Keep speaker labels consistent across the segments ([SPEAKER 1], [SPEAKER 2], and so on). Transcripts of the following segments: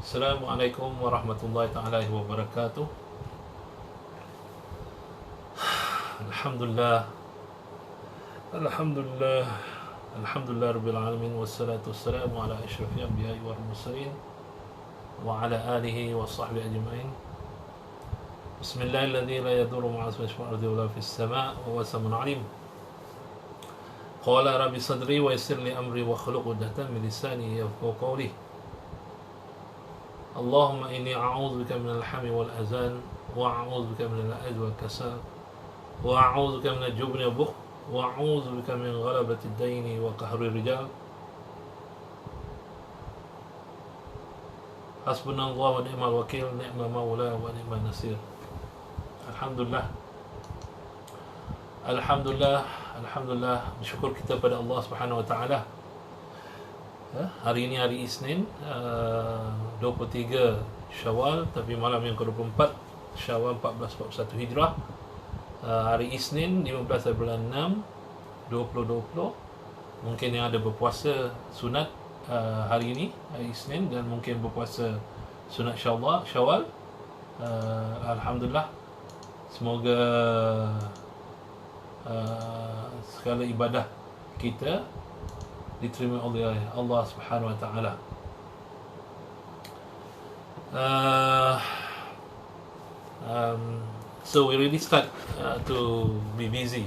[SPEAKER 1] Assalamualaikum warahmatullahi taala wabarakatuh. Alhamdulillah, Alhamdulillah, Alhamdulillah Rabbil Alamin. Wassalatu wassalamu ala ashrafil anbiya'i wal mursalin wa ala alihi wa sahbihi ajma'in. Bismillahilladzi la yadurru ma'a ismihi fil ardi wa la fis sama' wa huwa samiun 'alim. Qala rabbi sadri wa yassir li amri wa khluq 'uqdatan min lisani yafqahu qawli. Allahumma inni a'udzu bika minal hami wal azan wa a'udzu bika minal ajzi wal kasal wa a'udzu bika minal jubni wal bukhl wa a'udzu bika min ghalabati ad-daini wa qahri rijal. Hasbunallahu wa ni'mal wakil, ni'mal maula wa ni'man nasir. Alhamdulillah, Alhamdulillah, Alhamdulillah. Bersyukur kita pada Allah Subhanahu wa taala. Hari ini hari Isnin, 23 Syawal, tapi malam yang ke-24 Syawal 1441 Hijrah. Hari Isnin 15 bulan 6 2020. Mungkin yang ada berpuasa sunat hari ini hari Isnin, dan mungkin berpuasa sunat Syawal. Alhamdulillah, semoga segala ibadah kita diterima oleh Allah Subhanahu wa taala. So we really start to be busy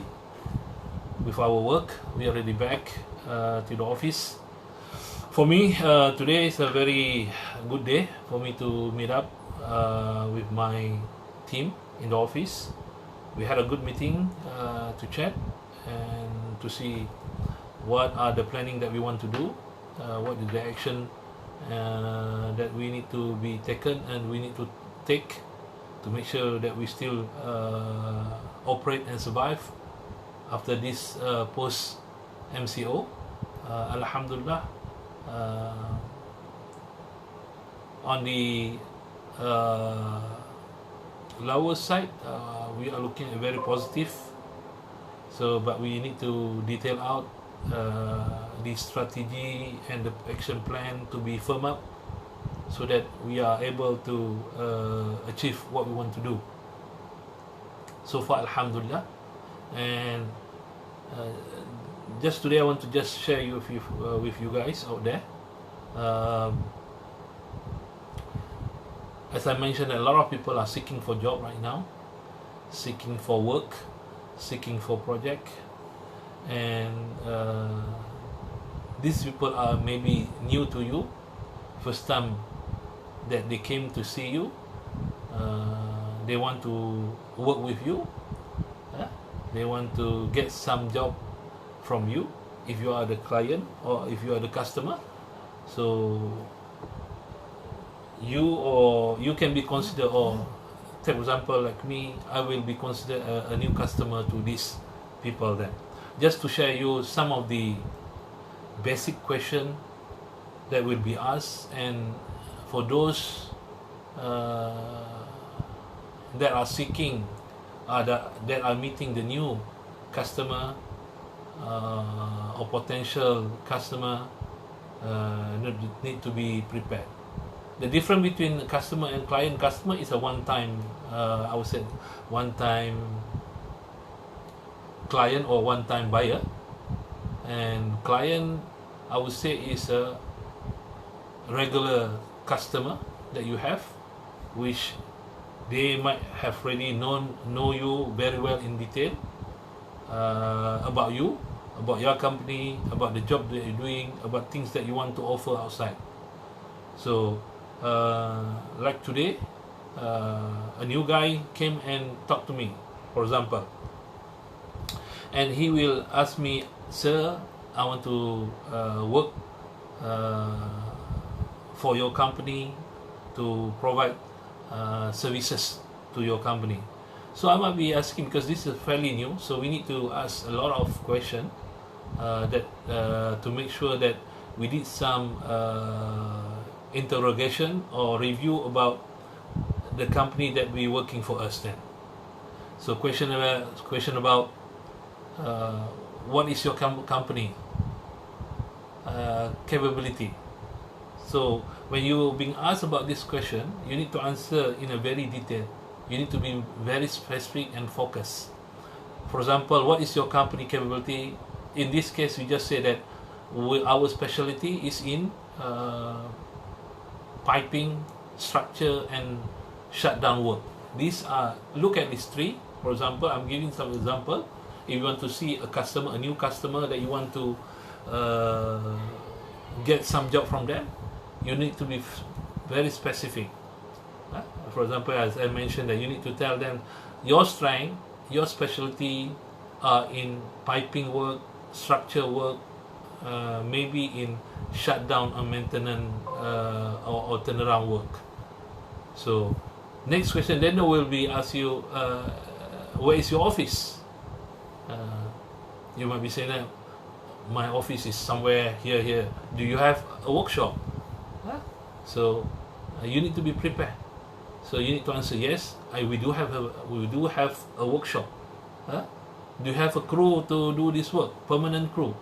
[SPEAKER 1] with our work. We are already back to the office. For me, today is a very good day for me to meet up with my team in the office. We had a good meeting to chat and to see what are the planning that we want to do, what is the action that we need to be taken and we need to take to make sure that we still operate and survive after this post MCO. Alhamdulillah, on the lower side, we are looking at very positive. So, but we need to detail out the strategy and the action plan to be firm up so that we are able to achieve what we want to do. So far, Alhamdulillah. And just today I want to just share with you guys out there. As I mentioned, a lot of people are seeking for job right now, seeking for work, seeking for project. And these people are maybe new to you, first time that they came to see you. They want to work with you. They want to get some job from you if you are the client or if you are the customer. So you can be considered, or take example like me, I will be considered a new customer to these people then. Just to share you some of the basic question that will be asked, and for those that are seeking, that are meeting the new customer or potential customer, need to be prepared. The difference between customer and client, customer is a one-time, I would say, one-time client or one-time buyer, and client, I would say, is a regular customer that you have, which they might have already know you very well in detail, about you, about your company, about the job that you're doing, about things that you want to offer outside. So like today, a new guy came and talked to me, for example, and he will ask me, "Sir, I want to work for your company to provide services to your company." So I might be asking, because this is fairly new, so we need to ask a lot of questions that to make sure that we did some interrogation or review about the company that we working for us then. So question about what is your company capability. So when you being asked about this question, you need to answer in a very detailed. You need to be very specific and focused. For example, what is your company capability? In this case, we just say that our specialty is in piping, structure, and shutdown work. These are, look at these three. For example, I'm giving some example. If you want to see a customer, a new customer that you want to get some job from them, you need to be very specific. For example, as I mentioned, that you need to tell them your strength, your specialty are in piping work, structure work, maybe in shutdown or maintenance or turnaround work. So next question, then they will be ask you, where is your office? You might be saying that my office is somewhere here. Do you have a workshop? So you need to be prepared. So you need to answer yes. We do have a workshop. Do you have a crew to do this work? Permanent crew?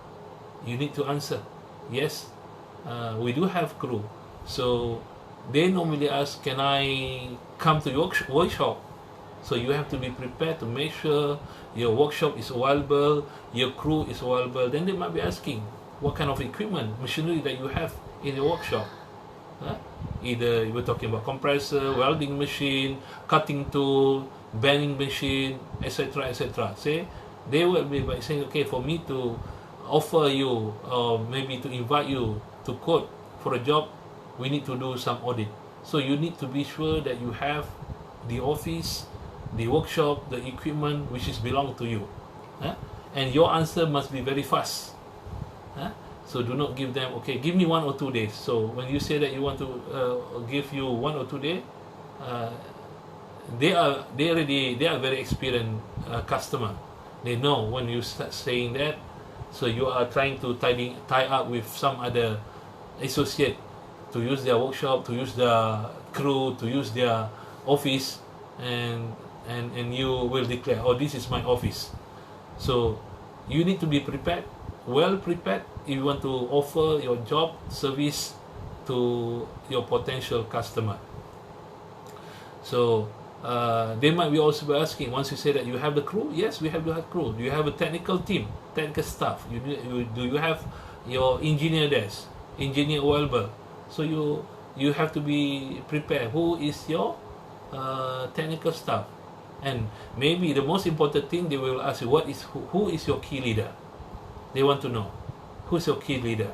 [SPEAKER 1] You need to answer yes. We do have crew. So they normally ask, can I come to your workshop? So you have to be prepared to make sure your workshop is available, your crew is available. Then they might be asking what kind of equipment, machinery that you have in your workshop. Either we're talking about compressor, welding machine, cutting tool, bending machine, etc., etc. Say they will be by saying, okay, for me to offer you or maybe to invite you to quote for a job, we need to do some audit. So you need to be sure that you have the office, the workshop, the equipment which is belong to you, and your answer must be very fast. So do not give them, okay, give me 1 or 2 days. So when you say that you want to give you 1 or 2 days, they are very experienced customer. They know when you start saying that. So you are trying to tie up with some other associate to use their workshop, to use their crew, to use their office, and you will declare, oh, this is my office. So you need to be prepared, well prepared, if you want to offer your job service to your potential customer. So they might be also be asking, once you say that you have the crew, yes, we have the crew. Do you have a technical team, technical staff? Do you have your engineer desk, engineer available? So you have to be prepared. Who is your technical staff? And maybe the most important thing, they will ask you, who is your key leader? They want to know who's your key leader.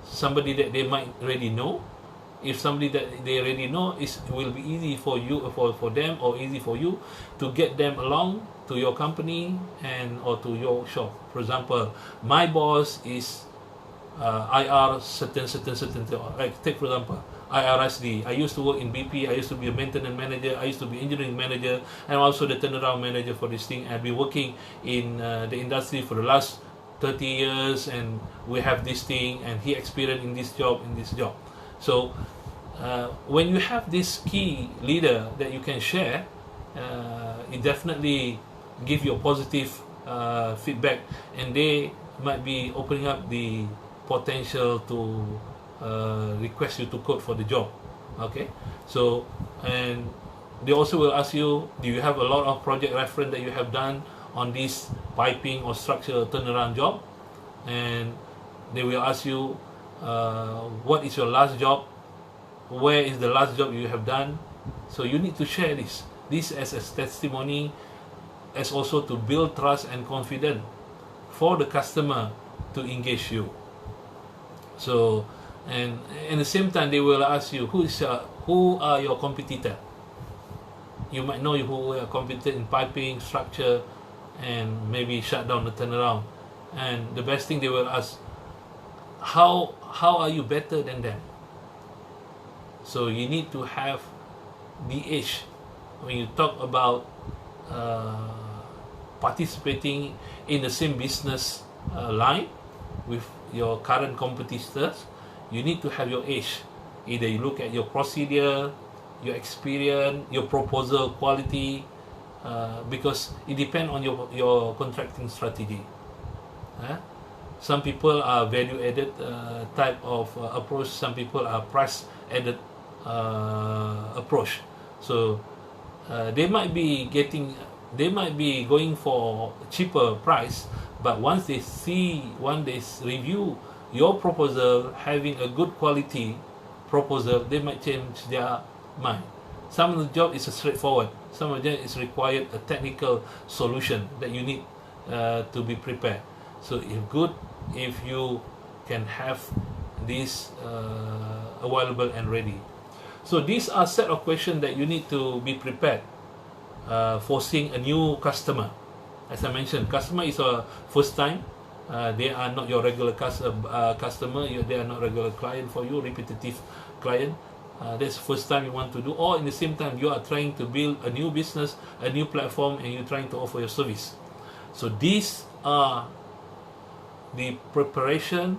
[SPEAKER 1] Somebody that they might already know. If somebody that they already know, it will be easy for you, for them, or easy for you to get them along to your company and or to your shop. For example, my boss is IR certain. Like take for example, IRSD. I used to work in BP. I used to be a maintenance manager. I used to be engineering manager, and also the turnaround manager for this thing. I've been working in the industry for the last 30 years, and we have this thing, and he experienced in this job. So when you have this key leader that you can share, it definitely give you a positive feedback, and they might be opening up the potential to request you to code for the job. Okay, so and they also will ask you, do you have a lot of project reference that you have done on this piping or structure turnaround job? And they will ask you, what is your last job? Where is the last job you have done? So you need to share this as a testimony, as also to build trust and confidence for the customer to engage you. So, and at the same time, they will ask you, who are your competitor? You might know who are competitor in piping, structure, and maybe shut down the turnaround. And the best thing, they will ask, how are you better than them? So you need to have the edge when you talk about participating in the same business line with your current competitors. You need to have your edge. Either you look at your procedure, your experience, your proposal quality, because it depends on your contracting strategy. Some people are value added type of approach. Some people are price added approach. So they might be going for cheaper price, but once they review your proposal having a good quality proposal, they might change their mind. Some of the job is straightforward. Some of them is required a technical solution that you need to be prepared. So if you can have this available and ready. So these are set of questions that you need to be prepared for seeing a new customer. As I mentioned, customer is a first time. They are not your regular customer. They are not regular client for you, repetitive client. That's the first time you want to do, or in the same time you are trying to build a new business, a new platform, and you're trying to offer your service. So these are the preparation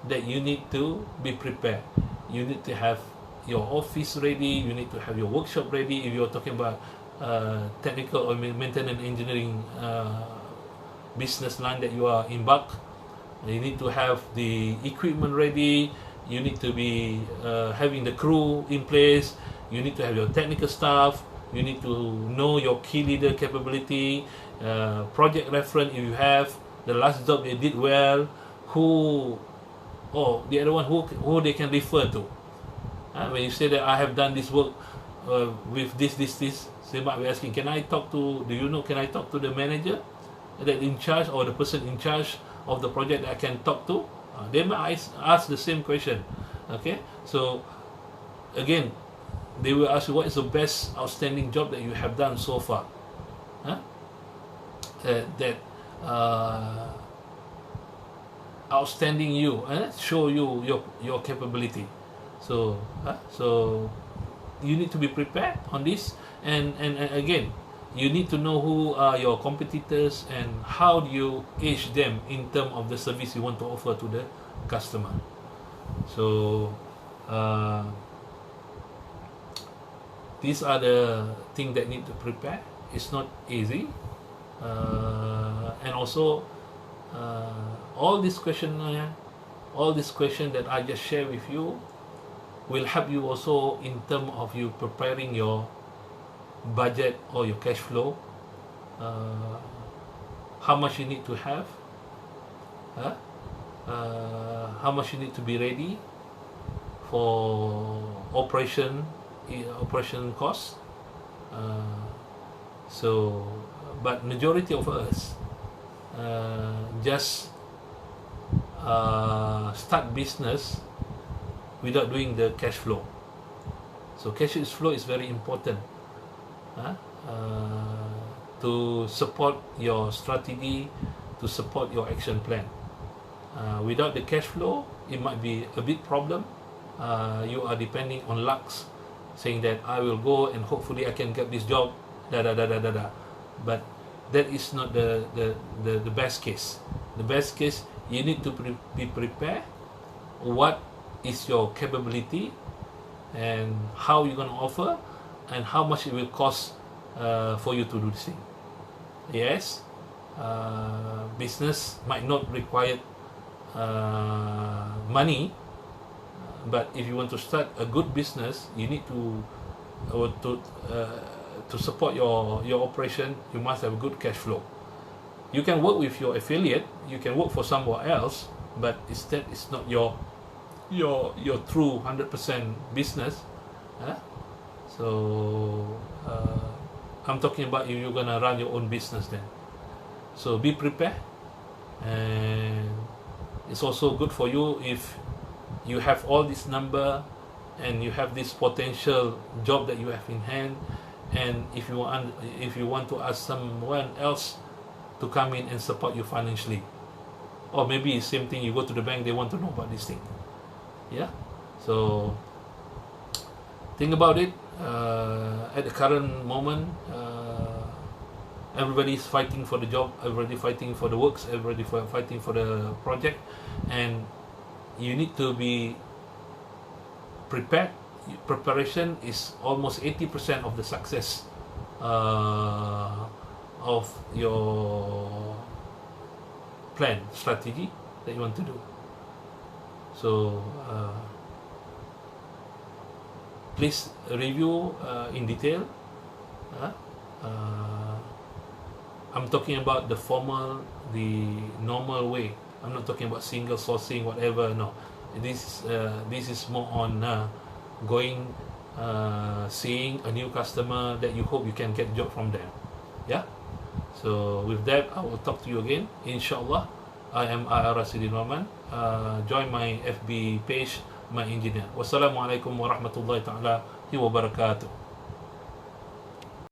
[SPEAKER 1] that you need to be prepared. You need to have your office ready, you need to have your workshop ready. If you're talking about technical or maintenance engineering business line that you are embarked, you need to have the equipment ready, you need to be having the crew in place, you need to have your technical staff, you need to know your key leader capability, project reference if you have, the last job they did well, the other one who they can refer to. When you say that I have done this work with this, they might be asking, can I talk to the manager that in charge, or the person in charge of the project that I can talk to? They might ask the same question. Okay, so again, they will ask you, what is the best outstanding job that you have done so far? That outstanding you, show you your capability. So you need to be prepared on this, and again, you need to know who are your competitors and how do you age them in terms of the service you want to offer to the customer. So these are the things that need to prepare. It's not easy, and also all these questions that I just shared with you will help you also in terms of you preparing your budget or your cash flow, how much you need to have, how much you need to be ready for operation costs. But majority of us just start business without doing the cash flow. So cash flow is very important to support your strategy, to support your action plan. Without the cash flow, it might be a big problem. You are depending on lucks, saying that I will go and hopefully I can get this job, but that is not the best case. The best case, you need to be prepared. What is your capability and how you're going to offer and how much it will cost for you to do this thing. Yes, business might not require money, but if you want to start a good business, you need to support your operation. You must have a good cash flow. You can work with your affiliate, you can work for someone else, but instead it's not your true 100% business. So I'm talking about if you're gonna run your own business then. So be prepared, and it's also good for you if you have all this number and you have this potential job that you have in hand, and if you want to ask someone else to come in and support you financially, or maybe same thing, you go to the bank, they want to know about this thing. Yeah, so think about it. At the current moment, everybody is fighting for the job, everybody fighting for the works, everybody fighting for the project, and you need to be prepared. Preparation is almost 80% of the success of your plan, strategy that you want to do. So please review in detail. I'm talking about the formal, the normal way. I'm not talking about single sourcing, whatever. No, this is more on going, seeing a new customer that you hope you can get job from them. Yeah. So with that, I will talk to you again, inshallah. I am R. Rasidin Rahman. Join my FB page, My Engineer. Wassalamualaikum warahmatullahi taala wabarakatuh.